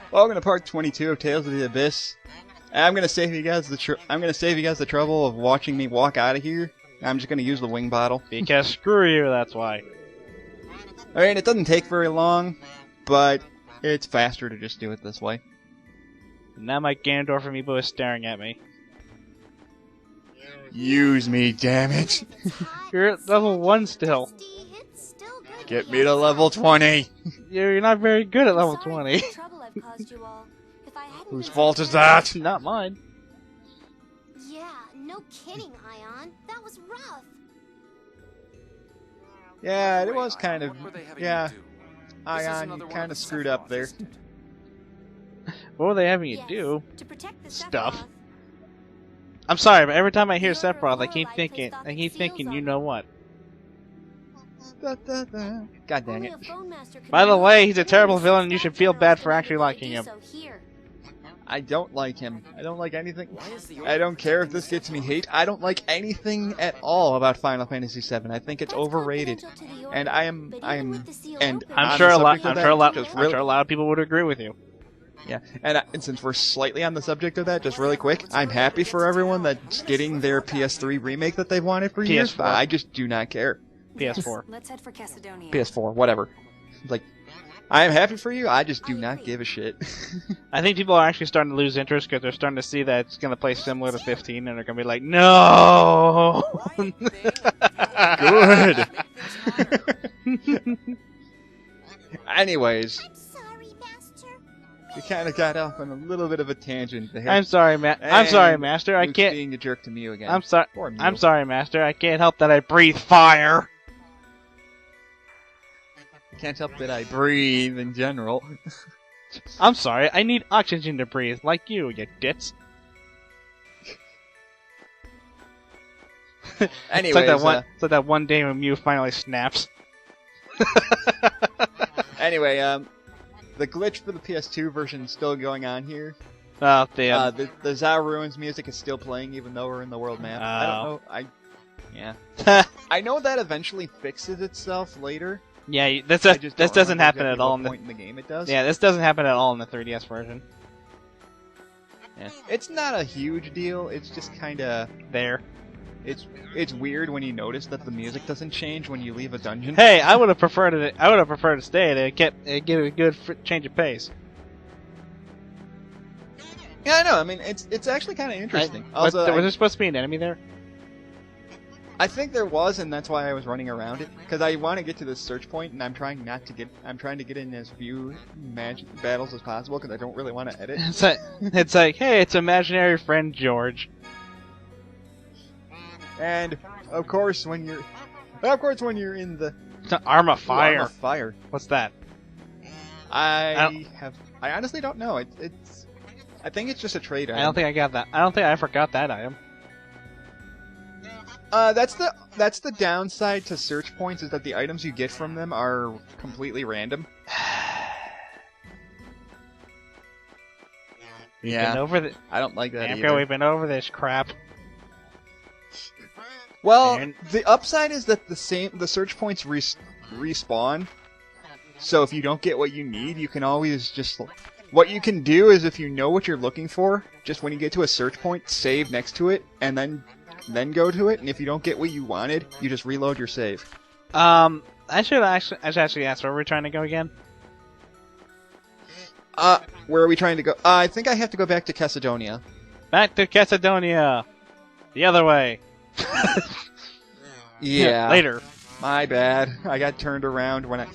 Welcome to part 22 of Tales of the Abyss. I'm gonna save you guys the trouble of watching me walk out of here. I'm just gonna use the wing bottle. Because screw you, that's why. Alright, it doesn't take very long, but it's faster to just do it this way. Now my Ganondorf amiibo is staring at me. Use me, damn it. You're at level 1 still. Get me to level 20. You're not very good at level 20. Whose fault is that? Not mine. Yeah, no kidding, Ion. That was rough. Yeah, it was kind of... Yeah, Ion, you kind of screwed up there. What were they having you do? To protect the Stuff. Sephiroth. I'm sorry, but every time I hear Sephiroth, I keep thinking, you know what? God dang Only it. a Bone Master could By the do way, that. he's a terrible villain and you should feel bad for actually liking him. So here. I don't like him. I don't like anything. I don't care if this gets me hate. I don't like anything at all about Final Fantasy VII. I think it's That's overrated. confidential to the And Order, but even with the seal open- I'm sure a lot of people would agree with you. Yeah, and since we're slightly on the subject of that, just really quick, I'm happy for everyone that's getting their PS3 remake that they've wanted for years, but I just do not care. PS4. Let's head for Cassidonia. PS4, whatever. Like, I'm happy for you, I just do not give a shit. I think people are actually starting to lose interest because they're starting to see that it's going to play similar to 15 and they're going to be like, no! Good! Anyways, I'm sorry, Master. we kind of got off on a little bit of a tangent there. I'm sorry, Master. I Luke's can't. being a jerk to Mew again. I'm sorry. Poor Mew. I'm sorry, Master. I can't help that I breathe fire. Can't help that I breathe in general. I'm sorry. I need oxygen to breathe, like you ditz. Anyways, it's like that one day when Mew finally snaps. Anyway, the glitch for the PS2 version is still going on here. Oh, damn. The Zao Ruins music is still playing even though we're in the world map. I don't know. Yeah. I know that eventually fixes itself later. Yeah, This doesn't happen at all in point in the game. It does. Yeah, this doesn't happen at all in the 3DS version. Yeah. It's not a huge deal. It's just kind of There. It's weird when you notice that the music doesn't change when you leave a dungeon. Hey, I would have preferred it. I would have preferred to stay to give it a good change of pace. Yeah, I know. I mean, it's actually kind of interesting. Was there supposed to be an enemy there? I think there was, and that's why I was running around it. Because I want to get to this search point, and I'm trying to get in as few battles as possible, because I don't really want to edit. It's like, hey, it's imaginary friend George. And of course, when you're in the It's an arm of fire. Arm of fire. What's that? I honestly don't know. I think it's just a trade item. I don't think I got that. I don't think I forgot that item. That's the downside to search points, is that the items you get from them are completely random. Yeah. I don't like that Amco, either. we've been over this crap. Well, the upside is that the search points respawn. So if you don't get what you need, you can always just... What you can do is, if you know what you're looking for, just when you get to a search point, save next to it, and then go to it, and if you don't get what you wanted, you just reload your save. I should actually ask, where we're trying to go again? Where are we trying to go? I think I have to go back to Cassidonia. Back to Cassidonia! The other way! Yeah. Later. My bad. I got turned around going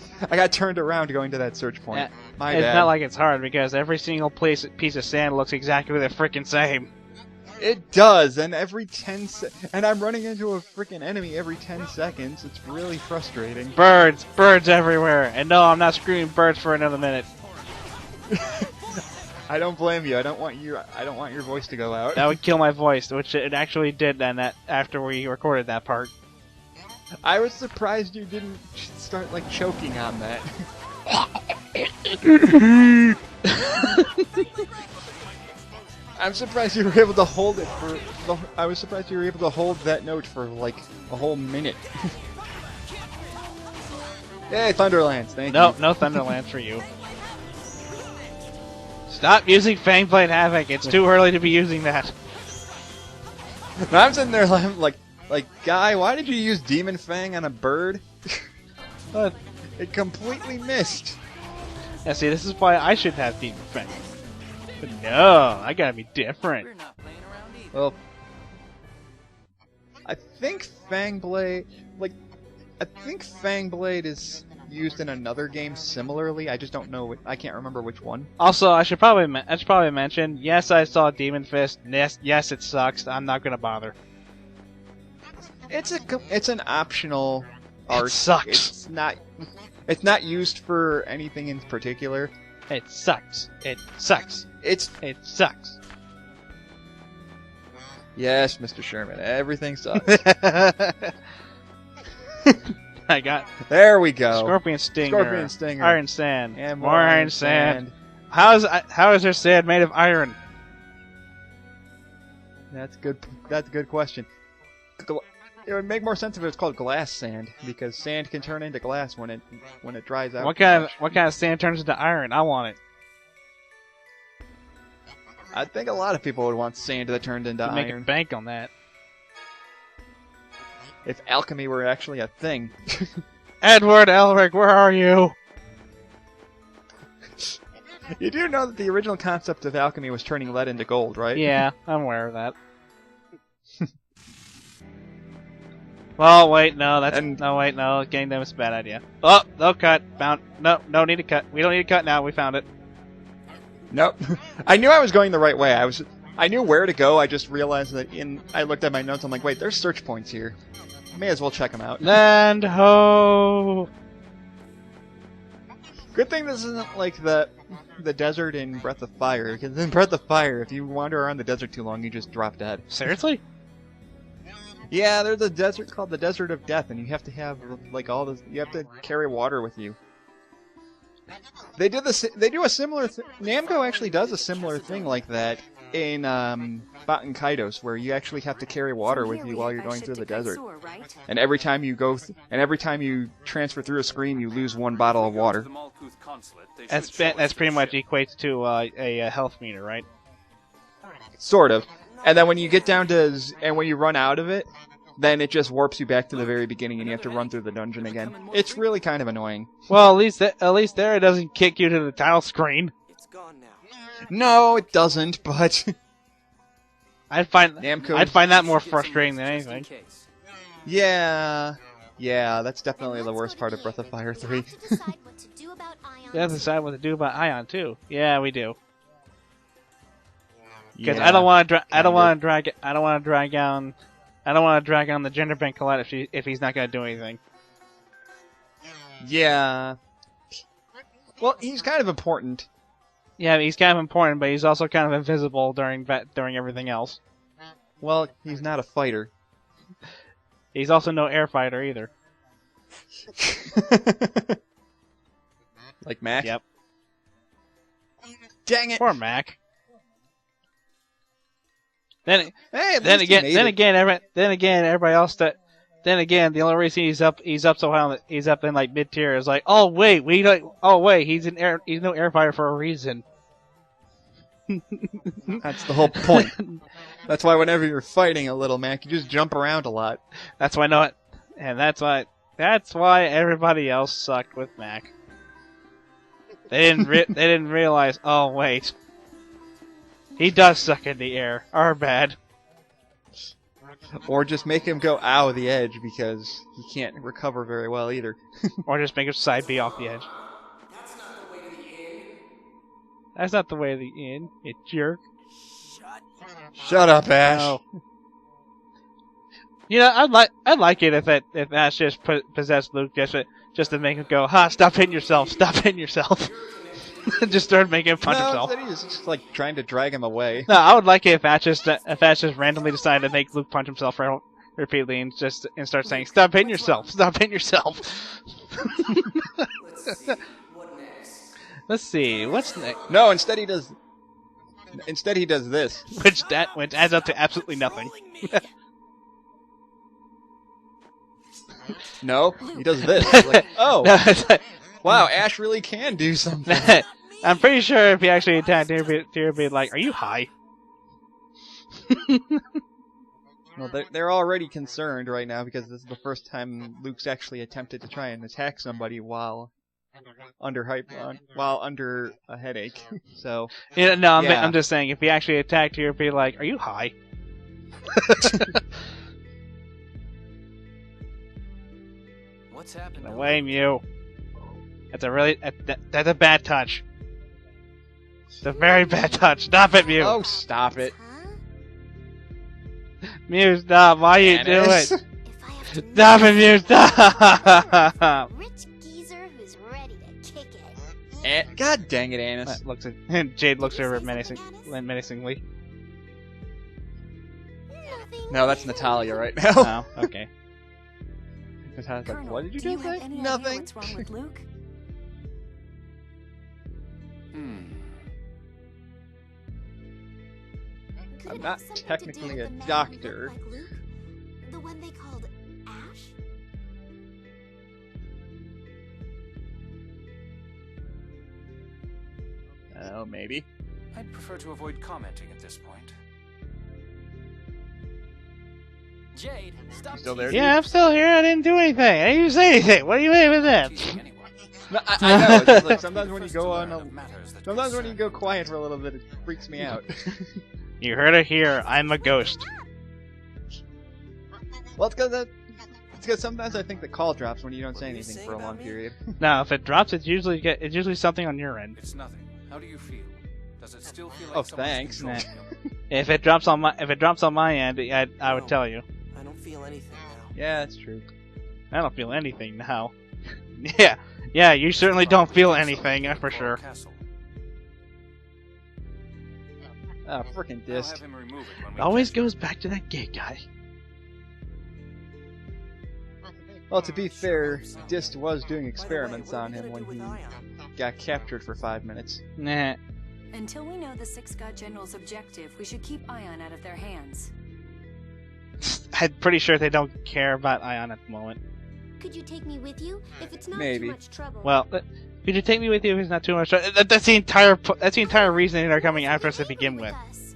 to that search point. My It's bad. not like it's hard, because every single piece of sand looks exactly the frickin' same. It does, and every 10 and I'm running into a freaking enemy every 10 seconds. It's really frustrating. Birds everywhere. And no, I'm not screaming birds for another minute. I don't blame you. I don't want your voice to go out. That would kill my voice, which it actually did then after we recorded that part. I was surprised you didn't start like choking on that. I'm surprised you were able to hold it for. I was surprised you were able to hold that note for like a whole minute. Yay, Thunderlands! Thank you. No Thunderlands for you. Stop using Fangblade Havoc. It's too early to be using that. And I'm sitting there like, guy, why did you use Demon Fang on a bird? It completely missed. Yeah, see, this is why I should have Demon Fang. But no, I gotta be different. We're not playing around either. Well, I think Fangblade, is used in another game similarly. I just don't know. I can't remember which one. Also, I should probably mention. Yes, I saw Demon Fist. Yes, it sucks. I'm not gonna bother. It's an optional art. It sucks. It's not used for anything in particular. It sucks. It sucks. It sucks. Yes, Mr. Sherman, everything sucks. I got There we go. Scorpion Stinger. Scorpion Stinger. Iron Sand. And more Iron Sand. How is there sand made of iron? That's good. That's a good question. It would make more sense if it was called glass sand, because sand can turn into glass when it dries out. What kind of sand turns into iron? I want it. I think a lot of people would want sand that turned into Make a iron. bank on that. If alchemy were actually a thing. Edward Elric, where are you? You do know that the original concept of alchemy was turning lead into gold, right? Yeah, I'm aware of that. Well, wait, no, getting them is a bad idea. Oh, no cut, no need to cut. We don't need to cut now. We found it. Nope. I knew I was going the right way. I knew where to go. I just realized that I looked at my notes. I'm like, wait, there's search points here. May as well check them out. Land ho! Good thing this isn't like the desert in Breath of Fire, because in Breath of Fire, if you wander around the desert too long, you just drop dead. Seriously? Yeah, there's a desert called the Desert of Death, and you have to have like all this. You have to carry water with you. They do a similar. Namco actually does a similar thing like that in Baten Kaitos, where you actually have to carry water with you while you're going through the desert. And every time you every time you transfer through a screen, you lose one bottle of water. That's pretty much equates to a health meter, right? Sort of. And then when you get down to and when you run out of it, then it just warps you back to the very beginning, and you have to run through the dungeon again. It's really kind of annoying. Well, at least there it doesn't kick you to the title screen. It's gone now. No, it doesn't. But I'd find Namco. that more frustrating than anything. Yeah, that's definitely the worst part of Breath of Fire 3. We have to decide what to do about Ion too. Yeah, we do. Because Yeah, I don't want to drag down the gender bent Colette if he's not going to do anything. Yeah. Well, he's kind of important. Yeah, he's kind of important, but he's also kind of invisible during everything else. Well, he's not a fighter. He's also no air fighter either. Like Mac? Yep. Dang it! Poor Mac. Then again, everybody else the only reason he's up so high, he's up in like mid tier is like, oh wait, he's no air fighter for a reason. That's the whole point. That's why whenever you're fighting a little Mac, you just jump around a lot. That's why that's why everybody else sucked with Mac. They didn't realize. Oh wait, he does suck in the air. Our bad. Or just make him go ow the edge because he can't recover very well either. Or just make him side B off the edge. That's not the way to the inn, you jerk. Shut up, Ash. No. You know, I'd like it if Ash just possessed Luke just to make him go, ha, stop hitting yourself, just start making him punch himself. No, he's just like trying to drag him away. No, I would like it if Ash just randomly decided to make Luke punch himself repeatedly and start saying, stop hitting yourself. Let's see, what's next? No, instead he does this. Which adds up to absolutely nothing. No, he does this. Like, oh, wow, Ash really can do something. I'm pretty sure if he actually attacked, he'd be like, "Are you high?" Well, they're already concerned right now because this is the first time Luke's actually attempted to try and attack somebody while under a headache. So Yeah, no, yeah. I'm just saying, if he actually attacked, he'd be like, "Are you high?" What's happened? Away, Mew. That's a bad touch. It's a very bad touch. Stop it, Mew. Oh, stop it. Huh? Mew, stop. Why you do Dennis. it? If I have to Stop it, Mew. Stop. rich geezer who's ready to kick it. God dang it, Annis. Jade looks over menacingly. Nothing. No, that's Natalia right now. Oh, okay. Natalia's like, Colonel, what did you do you just have say? any idea Nothing. what's wrong with Luke? Could I'm it not have something to do technically with a the man who doctor. looked like Luke? The one they called Ash? Oh, maybe. I'd prefer to avoid commenting at this point. Jade, stop Still there, Yeah, I'm still here. I didn't do anything. I didn't even say anything. What do you mean with that? teasing anyone. No, I know. It's just like sometimes when you First go to on learn a, of matters that sometimes when you concern go quiet for a little bit, it freaks me out. You heard it here. I'm a ghost. Well, it's because sometimes I think the call drops when you don't say What are you anything saying for a about long me? period. Now, if it drops, it's usually something on your end. It's nothing. How do you feel? Does it still feel like Oh, someone's thanks. controlling you? If it drops on my end, I would tell you. I don't feel anything now. Yeah, that's true. I don't feel anything now. yeah, you certainly don't feel anything, that's for sure. Castle. Ah, frickin' I'll disc. have him remove it when we Always test it. goes back to that gay guy. Well, to be fair, Dist was doing experiments on him when he got captured for 5 minutes. Nah. Until we know the Six God General's objective, we should keep Ion out of their hands. I'm pretty sure they don't care about Ion at the moment. Could you take me with you? If it's not Maybe. too much trouble. Well, could you take me with you if it's not too much? That's the entire reason they're coming after us to begin with. Us.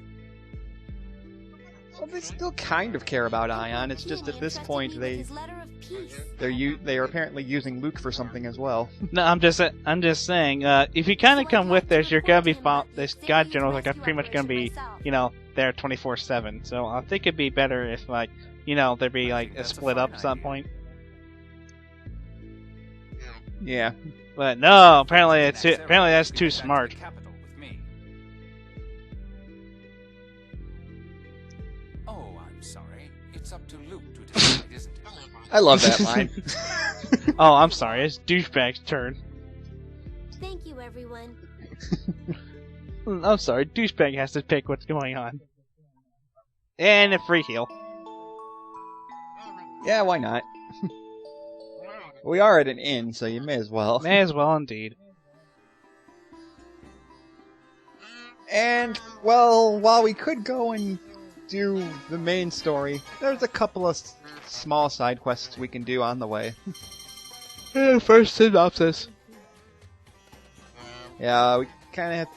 Well, they still kind of care about Ion. It's just at this point He entrusted me with his letter of peace. they are apparently using Luke for something as well. No, I'm just saying. If you kind of come with this, you're gonna be this God General's like pretty much gonna be, there 24/7. So I think it'd be better if there'd be like a split up at some point. Yeah. But no, apparently that's too smart. Capital with me. Oh, I'm sorry. It's up to Luke to decide, isn't it? I love that line. Oh, I'm sorry, it's douchebag's turn. Thank you, everyone. I'm sorry, douchebag has to pick what's going on. And a free heal. Yeah, why not? We are at an inn, so you may as well. May as well indeed. And, well, while we could go and do the main story, there's a couple of small side quests we can do on the way. First synopsis. Yeah, we kind of have...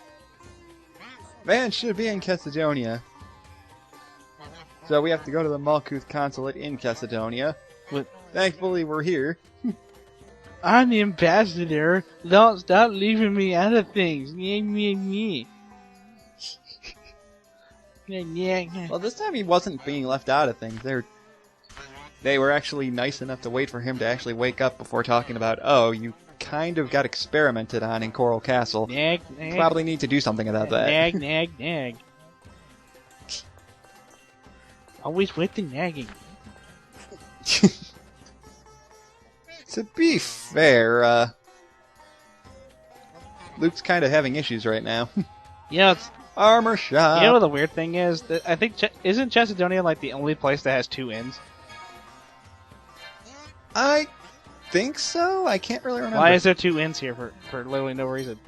Man should be in Macedonia. So we have to go to the Malkuth consulate in Macedonia. What? Thankfully, we're here. I'm the ambassador. Don't stop leaving me out of things. Yeah. Well, this time he wasn't being left out of things. They were actually nice enough to wait for him to actually wake up before talking about, oh, you kind of got experimented on in Coral Castle. Nag. Probably need to do something about that. Nag. Always with the nagging. To be fair, Luke's kind of having issues right now. Armor shop. You know what the weird thing is? I think isn't Macedonia like the only place that has 2 inns? I think so. I can't really remember. Why is there 2 inns here for literally no reason?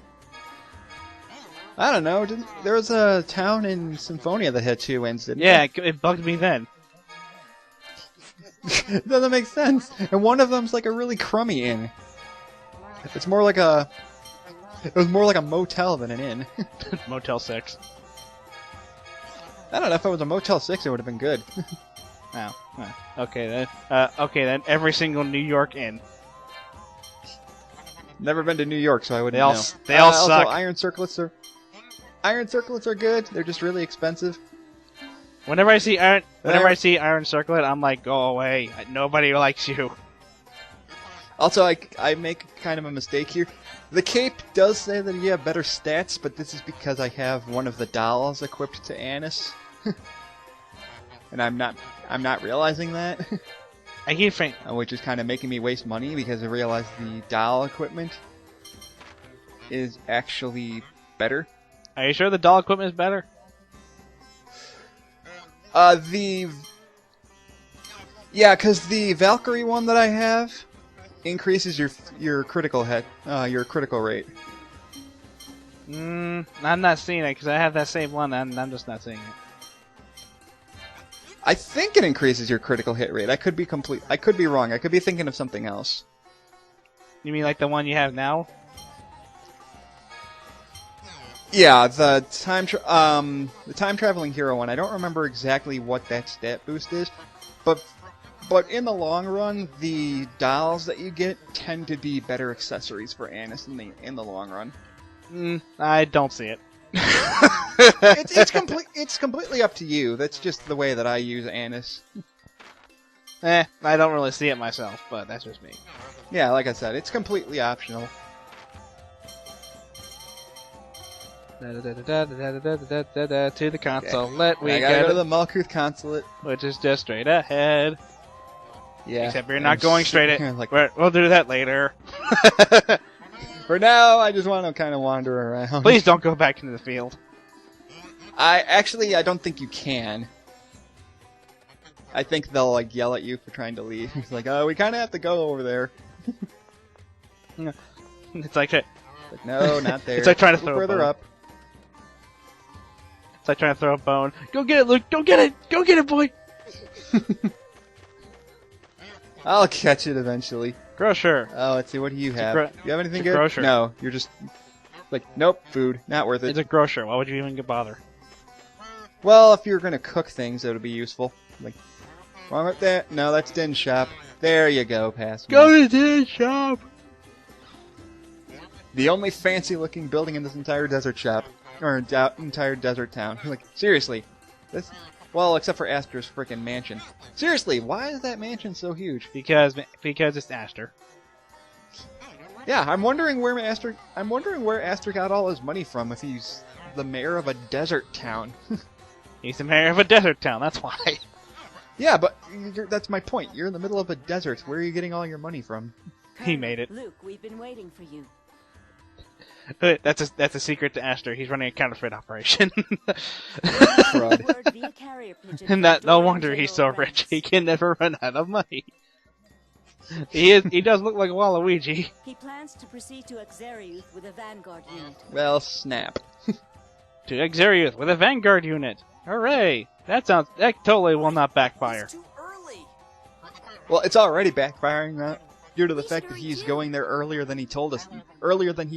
I don't know. There was a town in Symphonia that had 2 inns, didn't Yeah, it bugged me then. it doesn't make sense. And one of them's like a really crummy inn. It's more like a It was more like a motel than an inn. Motel 6. I don't know, if it was a Motel 6, it would have been good. Oh, okay then. Okay then. Every single New York inn. Never been to New York, so I wouldn't They all know. they all Also, suck. Iron circlets are good. They're just really expensive. Whenever I see Iron Circlet, I'm like, go away. Nobody likes you. Also, I make kind of a mistake here. The cape does say that you have better stats, but this is because I have one of the dolls equipped to Annis. And I'm not realizing that. I keep thinking, Which is kind of making me waste money because I realize the doll equipment is actually better. are you sure the doll equipment is better? Because the Valkyrie one that I have increases your critical rate. I'm not seeing it because I have that same one and I'm just not seeing it. I think it increases your critical hit rate. I could be wrong. I could be thinking of something else. You mean like the one you have now? Yeah, the time traveling hero one. I don't remember exactly what that stat boost is, but in the long run, the dolls that you get tend to be better accessories for Annis in the long run. I don't see it. It's completely up to you. That's just the way that I use Annis. I don't really see it myself, but that's just me. Yeah, like I said, it's completely optional. To the consulate, I gotta go to the Malkuth consulate. which is just straight ahead. Yeah. Except we're not going straight ahead. Like, We'll do that later. for now, I just want to kind of wander around. Please don't go back into the field. I don't think you can. I think they'll yell at you for trying to leave. It's like, oh, we kind of have to go over there. It's like no, not there. It's like trying to throw a further bone. up. It's like trying to throw a bone. Go get it, Luke! Go get it! Go get it, boy! I'll catch it eventually. Grocer. Oh, let's see. What do you have? gro- Do you have anything it's a good? grocer. No, you're just like, nope, food, not worth it. It's a grocer. Why would you even bother? Well, if you're gonna cook things, it would be useful. Like, wrong with that? No, that's Din's shop. There you go, pass me. Go to the shop! The only fancy-looking building in this entire desert shop, or entire desert town. Like, seriously, this. Well, except for Aster's frickin' mansion. Seriously, why is that mansion so huge? Because it's Aster. Yeah, I'm wondering where Aster got all his money from if he's the mayor of a desert town. He's the mayor of a desert town, that's why. Yeah, but that's my point. You're in the middle of a desert. Where are you getting all your money from? He made it. Luke, we've been waiting for you. That's a secret to Aster. He's running a counterfeit operation. Fraud. Word via carrier pigeon And that no from wonder he's so General rich. Rance. He can never run out of money. He does look like Waluigi. He plans to proceed to Akzeriuth with a vanguard unit. Well, snap. To Akzeriuth with a vanguard unit. Hooray! That totally will not backfire. It's too early. Well, it's already backfiring due to the fact that he's going there earlier than he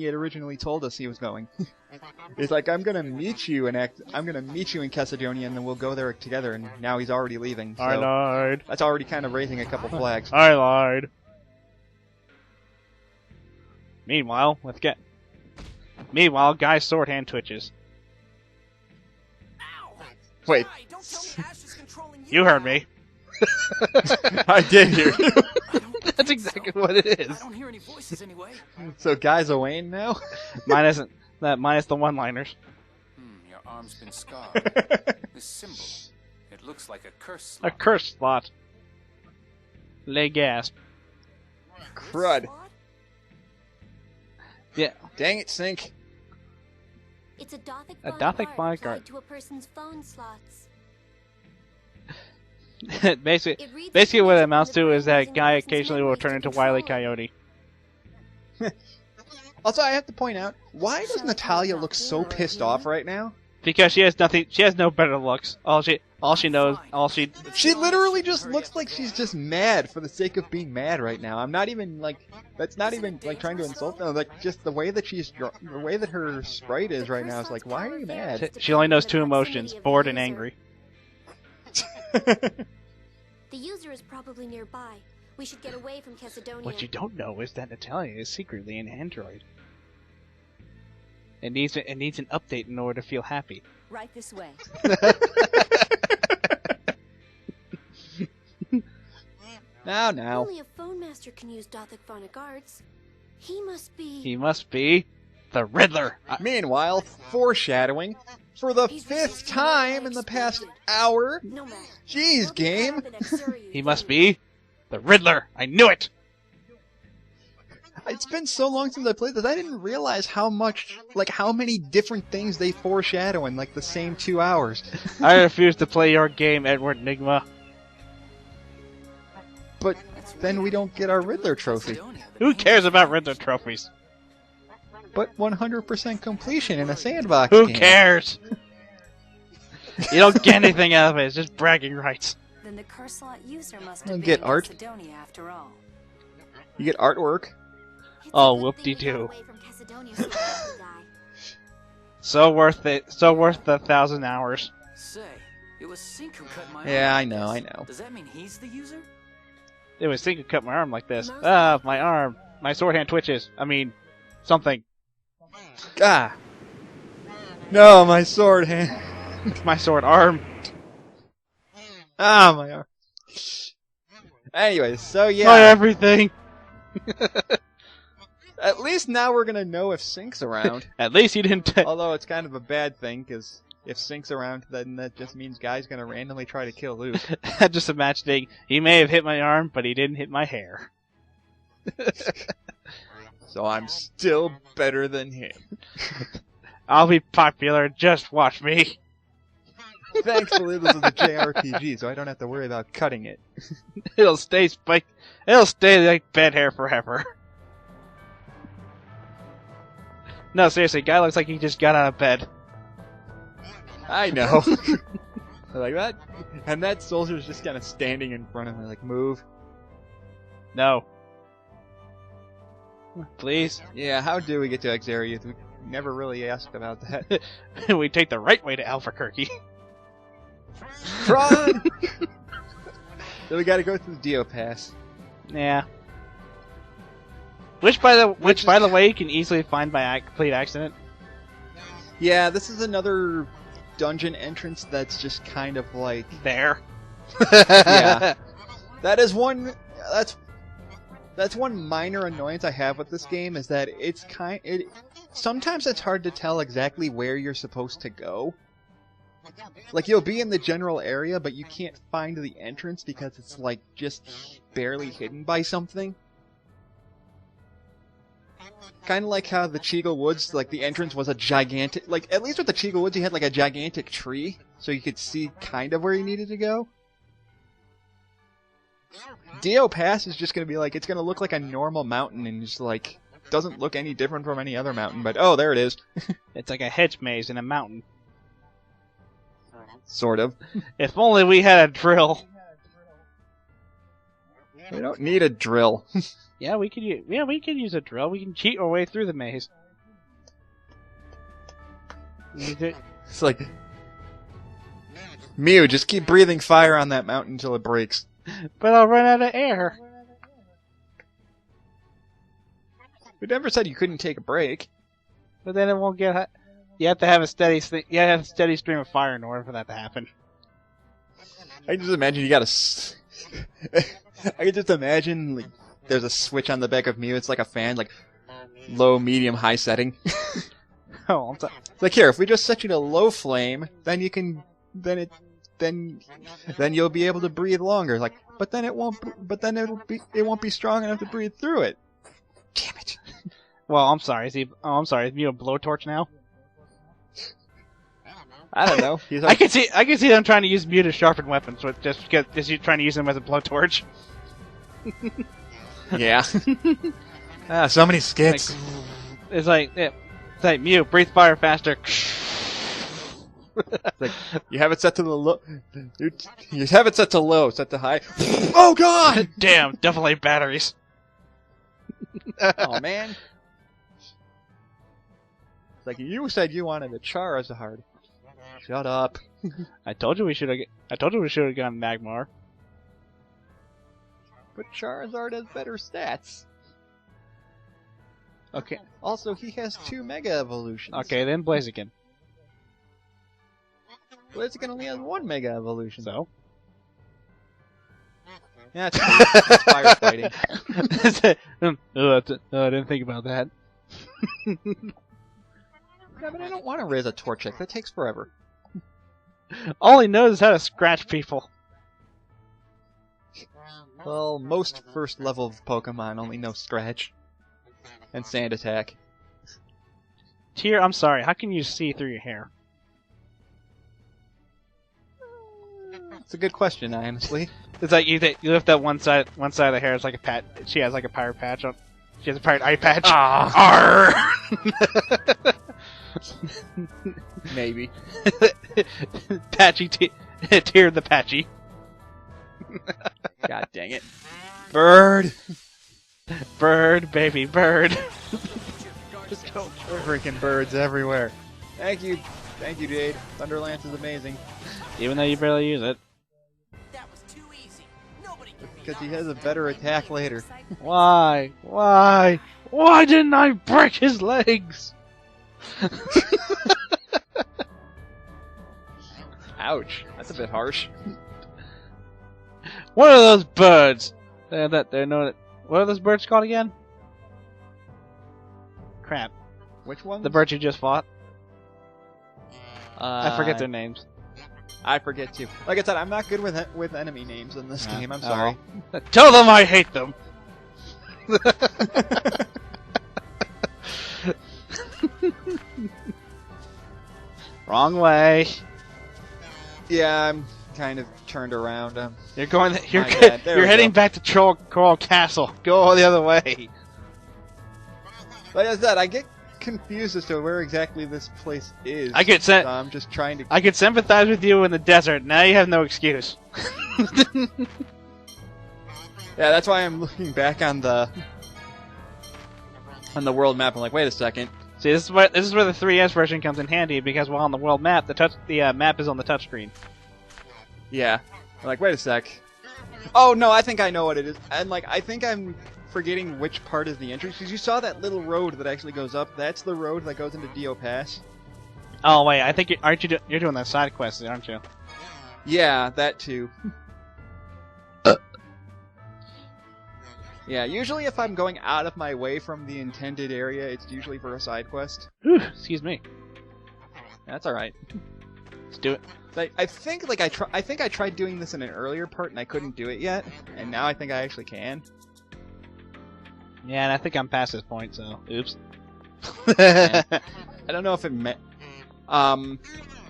had originally told us he was going. He's like, I'm gonna meet you in Cassidonia, and then we'll go there together. And now he's already leaving. So I lied. that's already kind of raising a couple flags. I lied. Meanwhile, Guy's sword hand twitches. Wait, Hey, don't tell me Ash is controlling you. You heard me. I did hear you. That's exactly what it I is. don't hear any voices anyway. So Guy's a Wayne now? Minus the one-liners. Your arm's been scarred. This symbol, it looks like a curse A slot. curse slot. Lay gasp. Crud. Yeah. Dang it, Sink. It's a Dothic A bodyguard Dothic bodyguard. applied to a person's phone slots. basically, It reads basically what it information amounts from to the is brain that using Guy the person's occasionally will memory turn to into Wile E. control it. Coyote. Also, I have to point out, why does Natalia look so pissed off right now? Because she has no better looks. All All she knows, all she... She literally just looks like she's just mad for the sake of being mad right now. I'm not even like, that's not even like trying to insult them. Like just the way that the way that her sprite is right now is like, why are you mad? She only knows two emotions, bored and angry. The user is probably nearby. We should get away from Cassidonia. What you don't know is that Natalia is secretly an android. It needs an update in order to feel happy. Right this way. Now. Only a phone master can use Gothic phonic arts. He must be The Riddler. Meanwhile, foreshadowing for the fifth time in the past hour. No matter. Jeez, game. He must be the Riddler. I knew it. It's been so long since I played this, I didn't realize how many different things they foreshadow in like the same 2 hours. I refuse to play your game, Edward Nigma. But then we don't get our Riddler trophy. Who cares about Riddler trophies? But 100% completion in a sandbox Who game. cares? You don't get anything out of it. It's just bragging rights. Then the curse slot user must You have get been in art. Macedonia after all. You get artwork. Oh, whoop-de-doo. Away from Cassidonia so we can die. So worth it. So worth the 1,000 hours. Say, it was Sink who cut my Yeah, arm. I know. Does that mean he's the user? It was Sink who cut my arm like this. My arm. My sword hand twitches. I mean, something. Ah. No, my sword hand. My sword arm. Ah, my arm. Anyways, so yeah. My everything. At least now we're gonna know if Sync's around. At least he didn't take. Although it's kind of a bad thing, because if Sync's around, then that just means Guy's gonna randomly try to kill Luke. I'm just imagining he may have hit my arm, but he didn't hit my hair. So I'm still better than him. I'll be popular. Just watch me. Thankfully, this is a JRPG, so I don't have to worry about cutting it. It'll stay spiked. It'll stay like bed hair forever. No, seriously, guy looks like he just got out of bed. I know. Like that, and that soldier's just kind of standing in front of me, like, move. No. Please. Yeah, how do we get to Akzeriuth? We never really asked about that. We take the right way to Albuquerque. Run! So we gotta go through the Deo Pass. Yeah. Which, by the way, you can easily find by complete accident. Yeah, this is another dungeon entrance that's just kind of like... There. Yeah. That is one... That's one minor annoyance I have with this game, is that sometimes it's hard to tell exactly where you're supposed to go. Like, you'll be in the general area, but you can't find the entrance because it's, like, just barely hidden by something. Kind of like how the Cheagle Woods, like, the entrance was a gigantic... Like, at least with the Cheagle Woods, you had, like, a gigantic tree, so you could see kind of where you needed to go. Deo Pass is just going to be, like, it's going to look like a normal mountain, and just, like, doesn't look any different from any other mountain, but, oh, there it is. It's like a hedge maze in a mountain. Sort of. If only we had a drill. We don't need a drill. Yeah, we could use a drill. We can cheat our way through the maze. It's like... Mew, just keep breathing fire on that mountain until it breaks. But I'll run out of air. We never said you couldn't take a break. But then it won't get hot. You have to have a steady stream of fire in order for that to happen. I can just imagine you gotta... I can just imagine, like, there's a switch on the back of Mew, it's like a fan, like, low, medium, high setting. Oh, It's like, here, if we just set you to low flame, then you can... Then you'll be able to breathe longer. Like, but then it won't be strong enough to breathe through it. Damn it. Well, I'm sorry. Is Mew a blowtorch now? I don't know. He's I can see them trying to use Mew to sharpen weapons, but just trying to use them as a blowtorch. Yeah. So many skits. It's like Mew, breathe fire faster. It's like, you have it set to the low. You have it set to low, set to high. Oh god! Damn, definitely batteries. Oh man. It's like, you said you wanted a Charizard. Shut up. I told you we should have gone Magmar. But Charizard has better stats. Okay. Also, he has 2 Mega Evolutions. Okay, then Blaziken. Blaziken only has 1 Mega Evolution. So? Yeah, it's firefighting. I didn't think about that. Yeah, but I don't want to raise a Torchic. That takes forever. All he knows is how to scratch people. Well, most first level of Pokemon only know Scratch. And Sand Attack. Tyr, I'm sorry, how can you see through your hair? It's a good question, honestly. It's like you lift up one side of the hair, it's like a pat. She has like a pirate patch on. She has a pirate eye patch. Ah. Maybe. Patchy Tyr the Patchy. God dang it. Bird! Bird, baby, bird. Just go freaking birds everywhere. Thank you, Jade. Thunderlance is amazing. Even though you barely use it. That was too easy. Nobody can beat Because he has a better attack later. Why? Why? Why didn't I break his legs? Ouch. That's a bit harsh. What are those birds? What are those birds called again? Crap. Which one? The birds you just fought? I forget their names. I forget too. Like I said, I'm not good with enemy names in this game. I'm sorry. Tell them I hate them! Wrong way. Yeah, I'm kind of turned around. You're going. You're bad. There we heading go. back to Coral Castle. Go the other way. Like I said, I get confused as to where exactly this place is. I could So I'm just trying to. I could sympathize with you in the desert. Now you have no excuse. Yeah, that's why I'm looking back on the world map. I'm like, wait a second. See, this is where the 3S version comes in handy because while on the world map, the map is on the touchscreen. Yeah. I'm like, wait a sec. Oh no, I think I know what it is. And like, I think I'm forgetting which part is the entrance. Because you saw that little road that actually goes up. That's the road that goes into Deo Pass. Oh wait, I think you're doing that side quest, aren't you? Yeah, that too. Yeah, usually if I'm going out of my way from the intended area, it's usually for a side quest. Whew, excuse me. That's all right. Let's do it. I think I tried doing this in an earlier part and I couldn't do it yet, and now I think I actually can. Yeah, and I think I'm past this point, so oops. Yeah. I don't know if it meant. Oh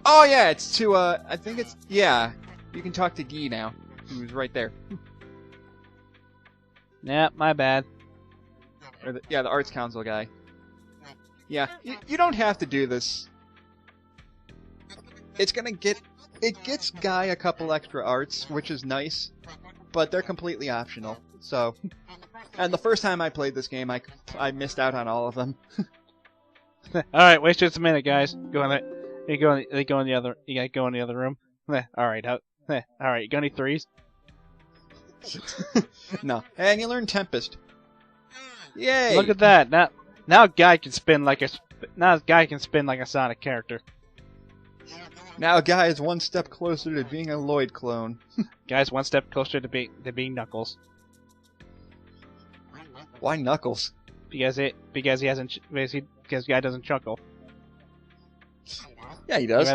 yeah, it's to I think it's yeah. You can talk to Guy now, who's right there. Yeah, my bad. Or the Arts Council guy. Yeah, you don't have to do this. It gets Guy a couple extra arts, which is nice, but they're completely optional. So, and the first time I played this game, I missed out on all of them. All right, wait just a minute, guys. Go in there. You go in the other. You gotta go in the other room. All right, all right. You got any threes? No, and you learn Tempest. Yay! Look at that. Now Guy can spin like a Sonic character. Now Guy is one step closer to being a Lloyd clone. Guy's one step closer to being Knuckles. Why Knuckles? Because Guy doesn't chuckle. Yeah, he does.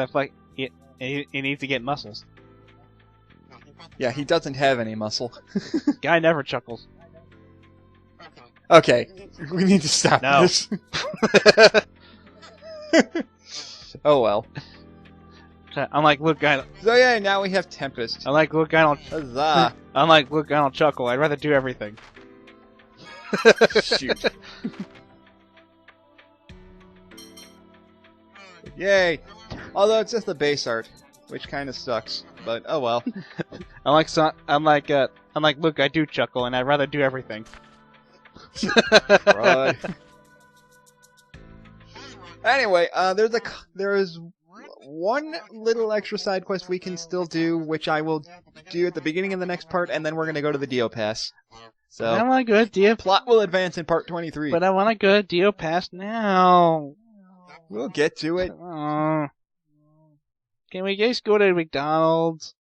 He needs to get muscles. Yeah, he doesn't have any muscle. Guy never chuckles. Okay, we need to stop No. this. Oh well. Unlike Luke, Guy. So yeah, now we have Tempest. Unlike Luke, I don't. Huzzah! Unlike Luke, I don't chuckle. I'd rather do everything. Shoot. Yay! Although it's just the base art, which kind of sucks. But oh well. Unlike Luke, I do chuckle, and I'd rather do everything. Right. Anyway, there is one little extra side quest we can still do, which I will do at the beginning of the next part, and then we're gonna go to the Deo Pass. So I want to go to Deo plot will advance in part 23. But I want to go to Deo Pass now. We'll get to it. Can we just go to McDonald's?